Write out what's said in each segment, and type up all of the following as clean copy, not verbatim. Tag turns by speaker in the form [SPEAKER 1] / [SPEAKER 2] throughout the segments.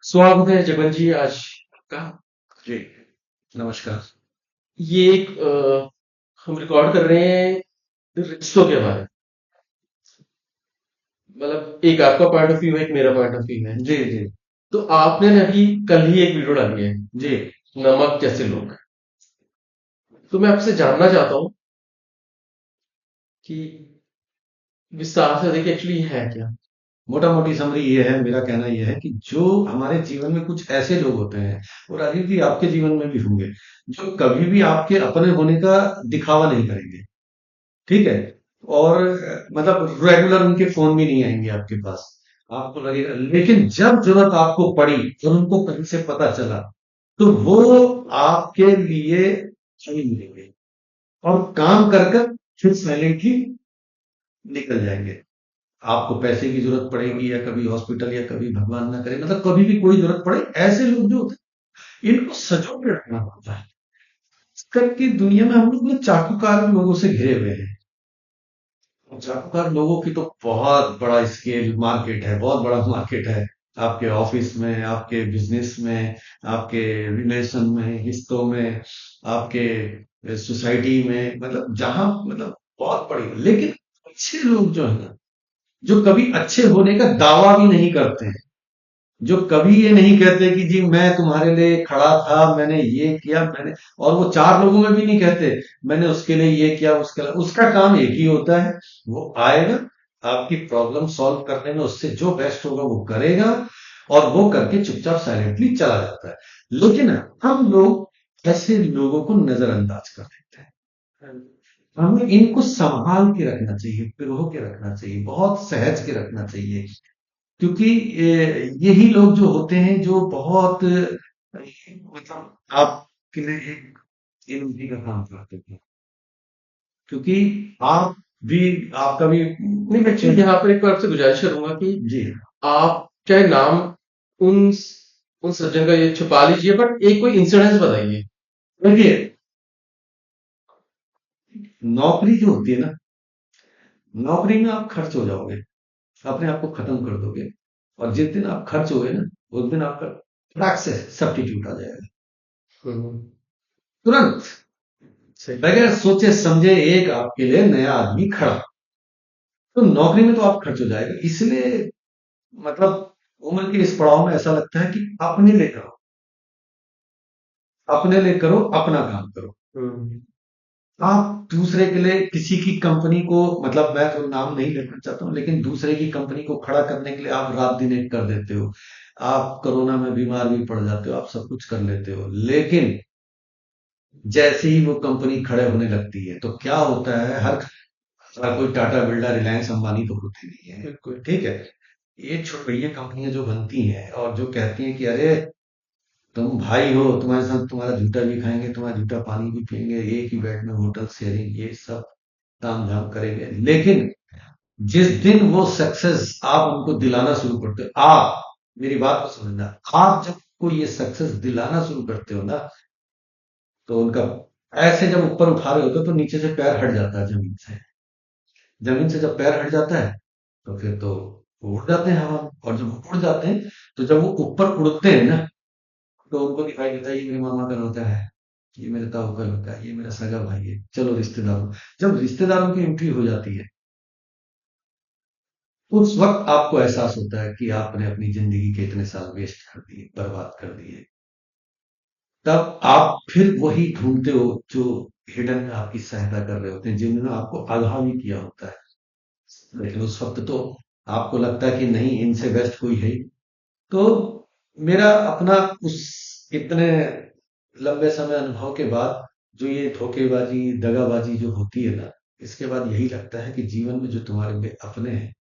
[SPEAKER 1] स्वागत है जगन जी आज का।
[SPEAKER 2] जी, नमस्कार।
[SPEAKER 1] ये एक हम रिकॉर्ड कर रहे हैं रिश्तों के बारे में। मतलब एक आपका पॉइंट ऑफ व्यू है, एक मेरा पॉइंट ऑफ व्यू है।
[SPEAKER 2] जी, जी,
[SPEAKER 1] तो आपने ना अभी कल ही एक वीडियो डाली है,
[SPEAKER 2] जी।
[SPEAKER 1] नमक जैसे लोग। तो मैं आपसे जानना चाहता हूँ कि विस्तार से देखिए एक्चुअली है क्या।
[SPEAKER 2] मोटा-मोटी समरी ये है, मेरा कहना ये है कि जो हमारे जीवन में कुछ ऐसे लोग होते हैं और अभी भी आपके जीवन में भी होंगे, जो कभी भी आपके अपने होने का दिखावा नहीं करेंगे, ठीक है? और मतलब रेगुलर उनके फ़ोन भी नहीं आएँगे आपके पास। आपको लगेगा लेकिन जब ज़रूरत आपको पड़ी और उनको कहीं से पता चला, तो वो आपके लिए नहीं मिलेंगे और काम कर कर फिर साइलेंटली निकल जाएँगे। आपको पैसे की जरूरत पड़ेगी या कभी हॉस्पिटल या कभी भगवान ना करे मतलब कभी भी कोई जरूरत पड़े ऐसे लोग जो होते हैं इनको सजो के रखना पड़ता है। आजकल की दुनिया में हम लोग ना चाटुकार लोगों से घिरे हुए हैं। और चाटुकार लोगों की तो बहुत बड़ा स्केल मार्केट है, बहुत बड़ा मार्केट है। आपके ऑफिस में, आपके बिजनेस में, आपके रिलेशन में, रिश्तों में, आपके सोसाइटी में, मतलब जहां मतलब बहुत बड़ी। लेकिन अच्छे लोग जो है ना, जो कभी अच्छे होने का दावा भी नहीं करते हैं, जो कभी ये नहीं कहते कि जी मैं तुम्हारे लिए खड़ा था, मैंने ये किया, मैंने और वो चार लोगों में भी नहीं कहते मैंने उसके लिए ये किया, उसके लिए उसका काम एक ही होता है। वो आएगा, आपकी प्रॉब्लम सॉल्व करने में उससे जो बेस्ट होगा वो करेगा और वो करके चुपचाप साइलेंटली चला जाता है। लेकिन हम लोग ऐसे लोगों को नजरअंदाज कर देते हैं। हमें इनको संभाल के रखना चाहिए, पिरो के रखना चाहिए, बहुत सहज के रखना चाहिए। क्योंकि यही लोग जो होते हैं जो बहुत मतलब आपके लिए एक एनर्जी का काम करते हैं। क्योंकि आप भी आपका भी
[SPEAKER 1] नहीं, एक्चुअली यहाँ पर एक बार आपसे गुजारिश करूंगा कि
[SPEAKER 2] जी
[SPEAKER 1] आप चाहे नाम उन उन सज्जन का ये छुपा लीजिए, बट एक कोई इंसिडेंस बताइए।
[SPEAKER 2] देखिए, नौकरी जो होती है ना, नौकरी में आप खर्च हो जाओगे, अपने आप को खत्म कर दोगे और जिस दिन आप खर्च हो गए ना, उस दिन आपका फटाक से सब्स्टिट्यूट आ जाएगा
[SPEAKER 1] हम्म,
[SPEAKER 2] तुरंत,
[SPEAKER 1] सही।
[SPEAKER 2] बगैर सोचे समझे एक आपके लिए नया आदमी खड़ा। तो नौकरी में तो आप खर्च हो जाएगा, इसलिए मतलब उम्र के इस पड़ाव में ऐसा लगता है कि अपने लिए करो, अपने लिए करो, अपना काम करो।
[SPEAKER 1] हम्म,
[SPEAKER 2] आप दूसरे के लिए किसी की कंपनी को मतलब मैं तो नाम नहीं लेना चाहता हूँ लेकिन दूसरे की कंपनी को खड़ा करने के लिए आप रात दिन एक कर देते हो। आप कोरोना में बीमार भी पड़ जाते हो, आप सब कुछ कर लेते हो, लेकिन जैसे ही वो कंपनी खड़े होने लगती है तो क्या होता है, हर कोई टाटा बिरला रिलायंस अंबानी तो होती नहीं है,
[SPEAKER 1] बिल्कुल।
[SPEAKER 2] ठीक है? ये छोटी कंपनियां जो बनती हैं और जो कहती हैं कि अरे तुम भाई हो, तुम्हारे साथ तुम्हारा जूता भी खाएंगे, तुम्हारा जूता पानी भी पियेंगे, एक ही बेड में होटल शेयरिंग, ये सब ताम झाम करेंगे। लेकिन जिस दिन वो सक्सेस आप उनको दिलाना शुरू करते हो, आप मेरी बात को समझना, आप जब कोई ये सक्सेस दिलाना शुरू करते हो ना, तो उनका ऐसे जब ऊपर उठा रहे होते हो तो नीचे से पैर हट जाता है जमीन से। जमीन से जब पैर हट जाता है तो फिर तो वो उड़ जाते हैं हवा में, और जब वो उड़ जाते हैं तो जब वो ऊपर उड़ते हैं ना, तो उनको दिखाई देता है ये मेरे मामा का लड़का है, ये मेरे ताऊ का लड़का है, ये मेरा सगा भाई है, चलो रिश्तेदारों। जब रिश्तेदारों की एंट्री हो जाती है, उस वक्त आपको एहसास होता है कि आपने अपनी जिंदगी के इतने साल वेस्ट कर दिए, बर्बाद कर दिए। तब आप फिर वही ढूंढते हो जो हिडन में आपकी सहायता कर रहे होते हैं, जिन्होंने आपको आगाह भी किया होता है। लेकिन उस वक्त तो आपको लगता है कि नहीं, इनसे बेस्ट कोई है ही। तो मेरा अपना उस इतने लंबे समय अनुभव के बाद जो ये धोखेबाजी दगाबाजी जो होती है ना, इसके बाद यही लगता है कि जीवन में जो तुम्हारे में अपने हैं,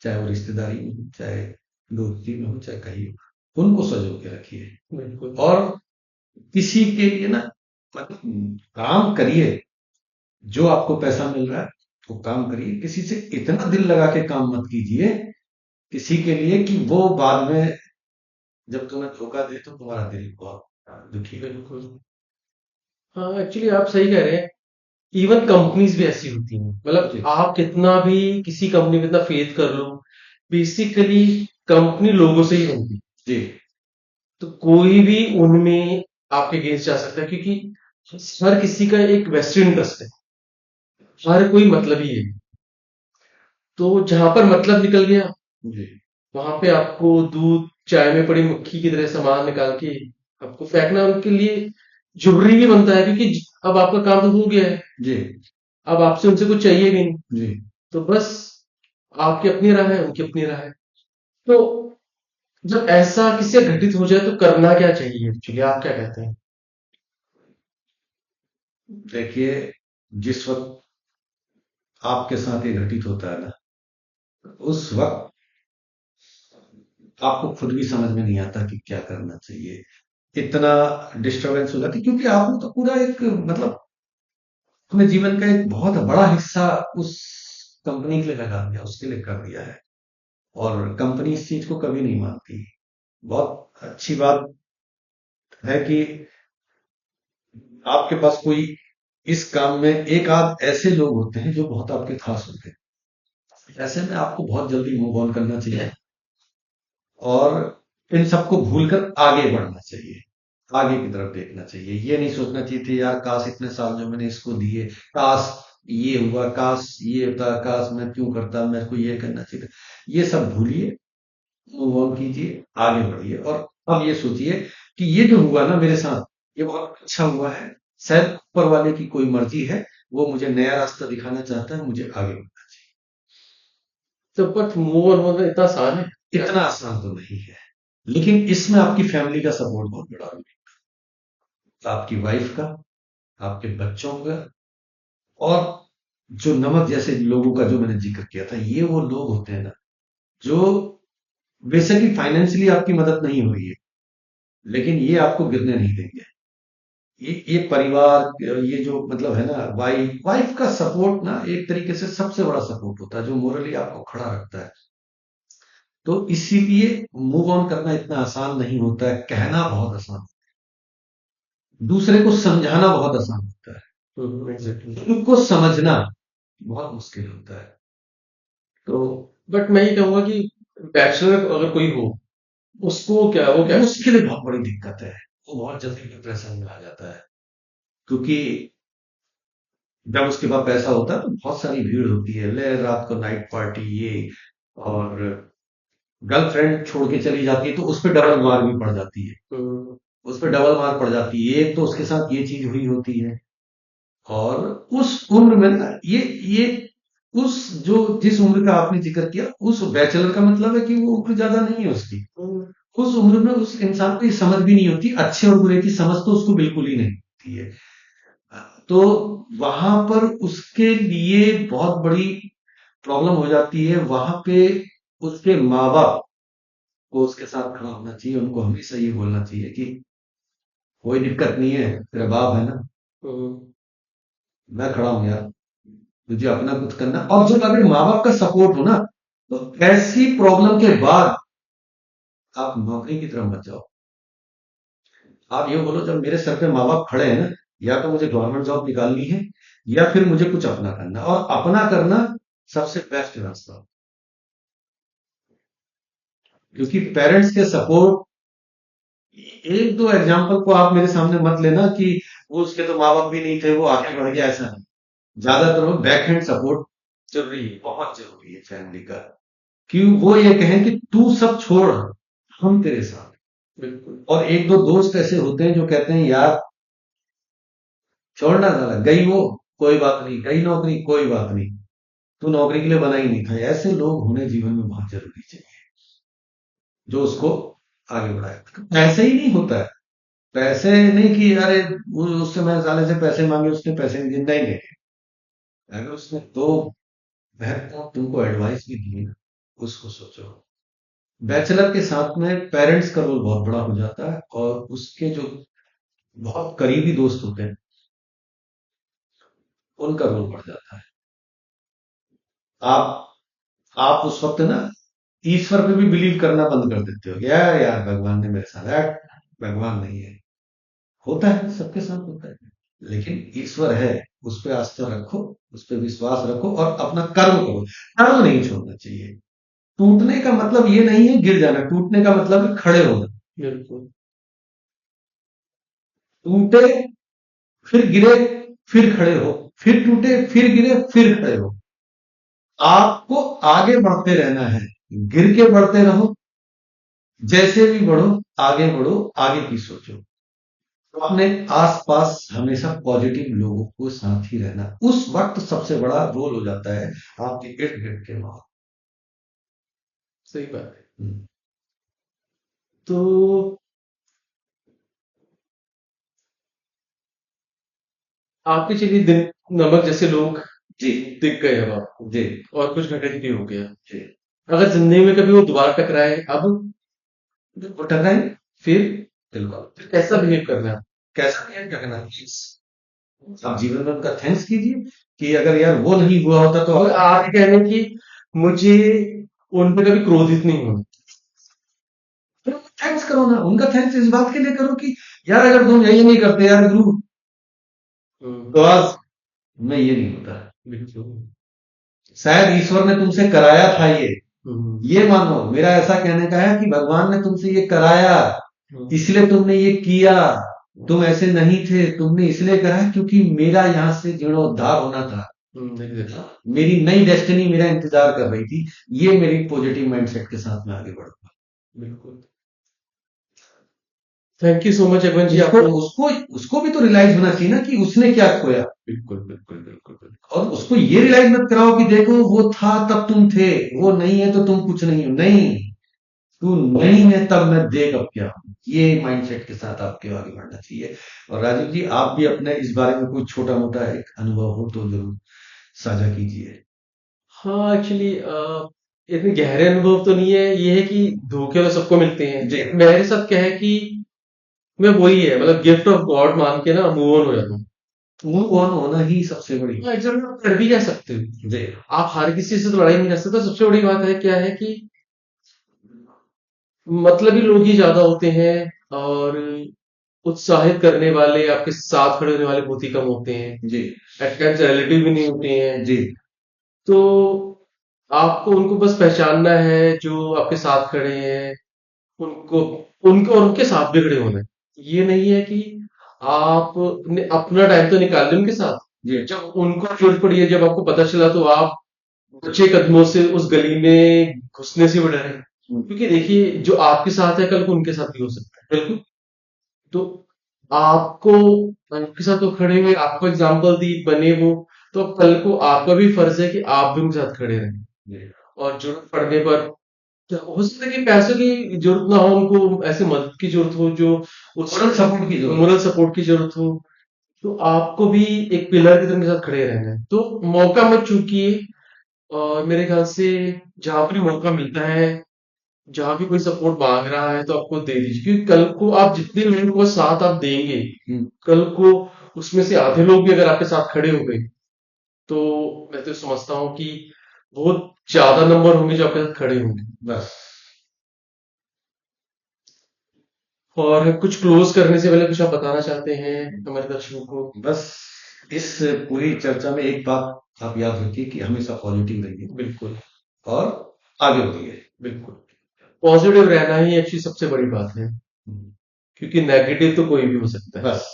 [SPEAKER 2] चाहे वो रिश्तेदारी में हो, चाहे दोस्ती में हो, चाहे कहीं हो, उनको सजो के रखिए
[SPEAKER 1] बिल्कुल।
[SPEAKER 2] और किसी के लिए ना मतलब काम करिए। जो आपको पैसा मिल रहा है वो काम करिए, किसी से इतना दिल लगा के काम मत कीजिए किसी के लिए कि वो बाद में जब तुम्हें धोखा दे तो तुम्हारा दिल बहुत दुखी हो।
[SPEAKER 1] बिल्कुल। हाँ, एक्चुअली आप सही कह रहे हैं। इवन कंपनीज भी ऐसी होती हैं, मतलब
[SPEAKER 2] जी
[SPEAKER 1] आप कितना भी किसी कंपनी में इतना फेथ कर लो, बेसिकली कंपनी लोगों से ही बनती है।
[SPEAKER 2] जी
[SPEAKER 1] तो कोई भी उनमें आपके अगेंस्ट जा सकता है, क्योंकि हर किसी का एक वेस्टेड इंटरेस्ट है, हर कोई मतलब ही है। तो जहां पर मतलब निकल गया,
[SPEAKER 2] जी
[SPEAKER 1] वहां पे आपको दूध चाय में पड़ी मक्खी की तरह सामान निकाल के आपको फेंकना उनके लिए जरूरी भी बनता है, क्योंकि अब आपका काम तो हो गया है,
[SPEAKER 2] जी
[SPEAKER 1] अब आपसे उनसे कुछ चाहिए भी नहीं।
[SPEAKER 2] जी।
[SPEAKER 1] तो बस आपकी अपनी राह है, उनकी अपनी राह है। तो जब ऐसा किसी से घटित हो जाए तो करना क्या चाहिए एक्चुअली, आप क्या कहते हैं?
[SPEAKER 2] देखिए, जिस वक्त आपके साथ ये घटित होता है ना, उस वक्त आपको खुद भी समझ में नहीं आता कि क्या करना चाहिए। इतना डिस्टरबेंस हो जाती है, क्योंकि आपने तो पूरा एक मतलब अपने जीवन का एक बहुत बड़ा हिस्सा उस कंपनी के लिए लगा दिया, उसके लिए कर दिया है। और कंपनी इस चीज को कभी नहीं मानती। बहुत अच्छी बात है कि आपके पास कोई इस काम में एक आध ऐसे लोग होते हैं जो बहुत आपके खास होते हैं। ऐसे में आपको बहुत जल्दी मूव ऑन करना चाहिए और इन सबको भूलकर आगे बढ़ना चाहिए। आगे की तरफ देखना चाहिए। ये नहीं सोचना चाहिए थी यार, काश इतने साल जो मैंने इसको दिए, काश ये हुआ, काश ये होता, काश मैं क्यों करता, मेरे को ये करना चाहिए था। ये सब भूलिए, मूव ऑन कीजिए, आगे बढ़िए और अब ये सोचिए कि ये जो हुआ ना मेरे साथ, ये बहुत अच्छा हुआ है। शायद ऊपर वाले की कोई मर्जी है, वो मुझे नया रास्ता दिखाना चाहता है, मुझे आगे बढ़ना
[SPEAKER 1] तो बट मूव ऑन होना इतना आसान है
[SPEAKER 2] चाहिए।
[SPEAKER 1] क्या?
[SPEAKER 2] इतना आसान तो नहीं है, लेकिन इसमें आपकी फैमिली का सपोर्ट बहुत बड़ा रोल है। आपकी वाइफ का, आपके बच्चों का, और जो नमक जैसे लोगों का जो मैंने जिक्र किया था, ये वो लोग होते हैं ना, जो बेसिकली फाइनेंशियली आपकी मदद नहीं हो रही है, लेकिन ये आपको गिरने नहीं देंगे। ये परिवार, ये जो मतलब है ना, वाइफ वाइफ का सपोर्ट ना एक तरीके से सबसे बड़ा सपोर्ट होता है, जो मोरली आपको खड़ा रखता है। तो इसीलिए मूव ऑन करना इतना आसान नहीं होता है, कहना बहुत आसान, दूसरे को समझाना बहुत आसान होता
[SPEAKER 1] एग्जैक्टली।
[SPEAKER 2] है, उनको समझना बहुत मुश्किल होता है।
[SPEAKER 1] तो बट मैं ये कहूंगा कि बैचलर अगर कोई हो, उसको क्या, वो क्या?
[SPEAKER 2] उसके लिए बहुत बड़ी दिक्कत है, वो बहुत जल्दी डिप्रेशन में आ जाता है, क्योंकि जब उसके पास पैसा होता है तो बहुत सारी भीड़ होती है, ले रात को नाइट पार्टी ये, और गर्लफ्रेंड छोड़ के चली जाती है तो उस पर डबल मार भी पड़ जाती है।
[SPEAKER 1] हम्म,
[SPEAKER 2] उस पर डबल मार पड़ जाती है, एक तो उसके साथ ये चीज हुई होती है, और उस उम्र में ना ये उस जो जिस उम्र का आपने जिक्र किया, उस बैचलर का मतलब है कि वो उम्र ज्यादा नहीं है उसकी।
[SPEAKER 1] हम्म,
[SPEAKER 2] उस उम्र में उस इंसान को ये समझ भी नहीं होती, अच्छे और बुरे की समझ तो उसको बिल्कुल ही नहीं होती है। तो वहां पर उसके लिए बहुत बड़ी प्रॉब्लम हो जाती है। वहां पे उसके माँ बाप को उसके साथ खड़ा होना चाहिए, उनको हमेशा ये बोलना चाहिए कि कोई दिक्कत नहीं है, तेरा बाप है ना,
[SPEAKER 1] हम्म,
[SPEAKER 2] मैं खड़ा हूं यार, तुझे अपना कुछ करना। और जब अगर माँ बाप का सपोर्ट हो ना, तो ऐसी प्रॉब्लम के बाद आप नौकरी की तरफ मत जाओ। आप ये बोलो, जब मेरे सर पे माँ बाप खड़े हैं ना, या तो मुझे गवर्नमेंट जॉब निकालनी है, या फिर मुझे कुछ अपना करना, और अपना करना सबसे बेस्ट रास्ता, क्योंकि पेरेंट्स के सपोर्ट, एक दो एग्जाम्पल को आप मेरे सामने मत लेना कि वो उसके तो माँ बाप भी नहीं थे, वो आगे बढ़ गया, ऐसा नहीं। ज्यादातर वो बैक हैंड सपोर्ट जरूरी है, बहुत जरूरी है फैमिली का, कि वो ये कहें कि तू सब छोड़, हम तेरे साथ।
[SPEAKER 1] बिल्कुल।
[SPEAKER 2] और एक दो दोस्त ऐसे होते हैं जो कहते हैं यार छोड़ना साला, गई वो कोई बात नहीं, गई नौकरी कोई बात नहीं, तू नौकरी के लिए बना ही नहीं था। ऐसे लोग होने जीवन में बहुत जरूरी चाहिए, जो उसको आगे बढ़ाए। ऐसे ही नहीं होता है, पैसे नहीं कि अरे उससे मैं साले से पैसे मांगे, उसने पैसे नहीं दिए, नहीं नहीं। अगर उसने दो महत्वपूर्ण तुमको एडवाइस भी दी ना, उसको सोचो। बैचलर के साथ में पेरेंट्स का रोल बहुत बड़ा हो जाता है, और उसके जो बहुत करीबी दोस्त होते हैं, उनका रोल बढ़ जाता है। आप आप उस वक्त ना ईश्वर पे भी बिलीव करना बंद कर देते हो, यार यार भगवान ने मेरे साथ है, भगवान नहीं है। होता है, सबके साथ होता है, लेकिन ईश्वर है, उस पर आस्था रखो, उस पर विश्वास रखो और अपना कर्म करो। कर्म नहीं छोड़ना चाहिए। टूटने का मतलब ये नहीं है गिर जाना, टूटने का मतलब है खड़े होना।
[SPEAKER 1] बिल्कुल।
[SPEAKER 2] टूटे, फिर गिरे, फिर खड़े हो, फिर टूटे, फिर गिरे, फिर खड़े हो। आपको आगे बढ़ते रहना है, गिर के बढ़ते रहो, जैसे भी बढ़ो, बढ़ो, आगे की सोचो। तो अपने आसपास हमेशा पॉजिटिव लोगों को साथ ही रहना, उस वक्त सबसे बड़ा रोल हो जाता है आपके इर्द गिर्द के माहौल।
[SPEAKER 1] सही बात है।
[SPEAKER 2] हम्म।
[SPEAKER 1] तो आपके चलिए दिन नमक जैसे लोग
[SPEAKER 2] जी।
[SPEAKER 1] दिख गए अब आपको,
[SPEAKER 2] जी।
[SPEAKER 1] और कुछ घटित भी हो गया,
[SPEAKER 2] जी।
[SPEAKER 1] अगर जिंदगी में कभी वो दोबारा टकराए अब,
[SPEAKER 2] वो टकराए,
[SPEAKER 1] फिर
[SPEAKER 2] बिल्कुल।
[SPEAKER 1] फिर कैसा बिहेव करना है?
[SPEAKER 2] कैसा नहीं करना है, आप जीवन में उनका थैंक्स कीजिए कि अगर यार वो नहीं हुआ होता तो
[SPEAKER 1] और आप कह रहे हैं कि मुझे उन पे कभी क्रोधित नहीं होना।
[SPEAKER 2] थैंक्स करो ना, उनका थैंक्स इस बात के लिए करो कि यार अगर तुम यही नहीं करते यार गुरु, तो आज मैं ये नहीं होता।
[SPEAKER 1] बिल्कुल।
[SPEAKER 2] शायद ईश्वर ने तुमसे कराया था
[SPEAKER 1] हम्म,
[SPEAKER 2] ये मानो। मेरा ऐसा कहने का है कि भगवान ने तुमसे ये कराया, इसलिए तुमने ये किया। तुम ऐसे नहीं थे, तुमने इसलिए करा क्योंकि मेरा यहाँ से जीर्णोद्धार होना था।
[SPEAKER 1] नहीं देखा।
[SPEAKER 2] मेरी नई डेस्टिनी मेरा इंतजार कर रही थी। ये मेरी पॉजिटिव माइंडसेट के साथ मैं आगे बढ़ूंगा।
[SPEAKER 1] बिल्कुल। थैंक यू सो मच अगवन जी
[SPEAKER 2] उसको
[SPEAKER 1] आपको।
[SPEAKER 2] उसको उसको भी तो रियलाइज होना चाहिए ना कि उसने क्या खोया।
[SPEAKER 1] बिल्कुल बिल्कुल बिल्कुल बिल्कुल।
[SPEAKER 2] और उसको ये रियलाइज मत कराओ कि देखो वो था तब तुम थे, वो नहीं है तो तुम कुछ नहीं हो। नहीं, तू नहीं है तब मैं देख अब क्या हूं। ये माइंडसेट के साथ आपके आगे बढ़ना चाहिए। और राजीव जी, आप भी अपने इस बारे में कोई छोटा मोटा एक अनुभव हो तो जरूर साझा कीजिए।
[SPEAKER 1] हाँ एक्चुअली इतने गहरे अनुभव तो नहीं है, ये है कि धोखे तो सबको मिलते हैं।
[SPEAKER 2] जी।
[SPEAKER 1] मेरे साथ क्या है कि मैं वही है, मतलब गिफ्ट ऑफ गॉड मान के ना मूव ऑन हो जाता हूँ।
[SPEAKER 2] मूव ऑन होना ही सबसे बड़ी।
[SPEAKER 1] हाँ, एग्जाम में आप कर भी क्या सकते हो,
[SPEAKER 2] जी।
[SPEAKER 1] आप हर किसी से तो लड़ाई नहीं कर सकते। सबसे बड़ी बात है क्या है कि मतलबी लोग ही ज्यादा होते हैं, और उत्साहित करने वाले, आपके साथ खड़े होने वाले बहुत ही कम होते हैं।
[SPEAKER 2] जी।
[SPEAKER 1] एट टाइम्स रिलेटिव भी नहीं होते हैं।
[SPEAKER 2] जी।
[SPEAKER 1] तो आपको उनको बस पहचानना है जो आपके साथ खड़े हैं, उनको उनको और उनके साथ भी खड़े होना है। ये नहीं है कि आप अपना टाइम तो निकाल लें उनके साथ,
[SPEAKER 2] जी।
[SPEAKER 1] जब उनको जरूरत पड़ी है, जब आपको पता चला, तो आप ऊंचे कदमों से उस गली में घुसने से भी डरे। क्योंकि देखिए, जो आपके साथ है कल को उनके साथ भी हो सकता है। बिल्कुल। तो आपको आपके साथ तो खड़े हुए, आपको एग्जाम्पल दी बने वो, तो अब कल को आपका भी फर्ज है कि आप भी उनके साथ खड़े रहें।
[SPEAKER 2] जी।
[SPEAKER 1] और जरूरत पड़ने पर, क्या हो सकता है कि पैसों की जरूरत ना हो, उनको ऐसे मदद की जरूरत हो, जो
[SPEAKER 2] मोरल सपोर्ट की जरूरत।
[SPEAKER 1] मोरल सपोर्ट की जरूरत हो, तो आपको भी एक पिलर की तरह उनके साथ खड़े रहना है। तो मौका मत चूकिए, और मेरे ख्याल से जहां पर भी मौका मिलता है, जहां भी कोई सपोर्ट मांग रहा है, तो आपको दे दीजिए। क्योंकि कल को आप जितने लोगों को साथ आप देंगे, कल को उसमें से आधे लोग भी अगर आपके साथ खड़े हो गए, तो मैं तो समझता हूँ कि बहुत ज्यादा नंबर होंगे जो आपके साथ खड़े होंगे।
[SPEAKER 2] बस।
[SPEAKER 1] और कुछ क्लोज करने से पहले कुछ आप बताना चाहते हैं हमारे दर्शकों को?
[SPEAKER 2] बस इस पूरी चर्चा में एक बात आप याद रखिए कि हमेशा पॉजिटिव रहिए
[SPEAKER 1] बिल्कुल
[SPEAKER 2] और आगे बढ़िए।
[SPEAKER 1] बिल्कुल। पॉजिटिव रहना ही एक्चुअली सबसे बड़ी बात है, क्योंकि नेगेटिव तो कोई भी हो सकता है।
[SPEAKER 2] बस।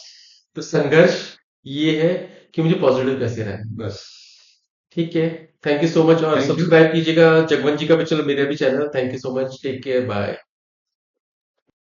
[SPEAKER 1] तो संघर्ष ये है कि मुझे पॉजिटिव कैसे रहना।
[SPEAKER 2] बस।
[SPEAKER 1] ठीक है। थैंक यू सो मच, और
[SPEAKER 2] थैंक यू।
[SPEAKER 1] सब्सक्राइब कीजिएगा जगवंत जी का भी, चलो मेरा भी channel. Thank you so much, take care, bye.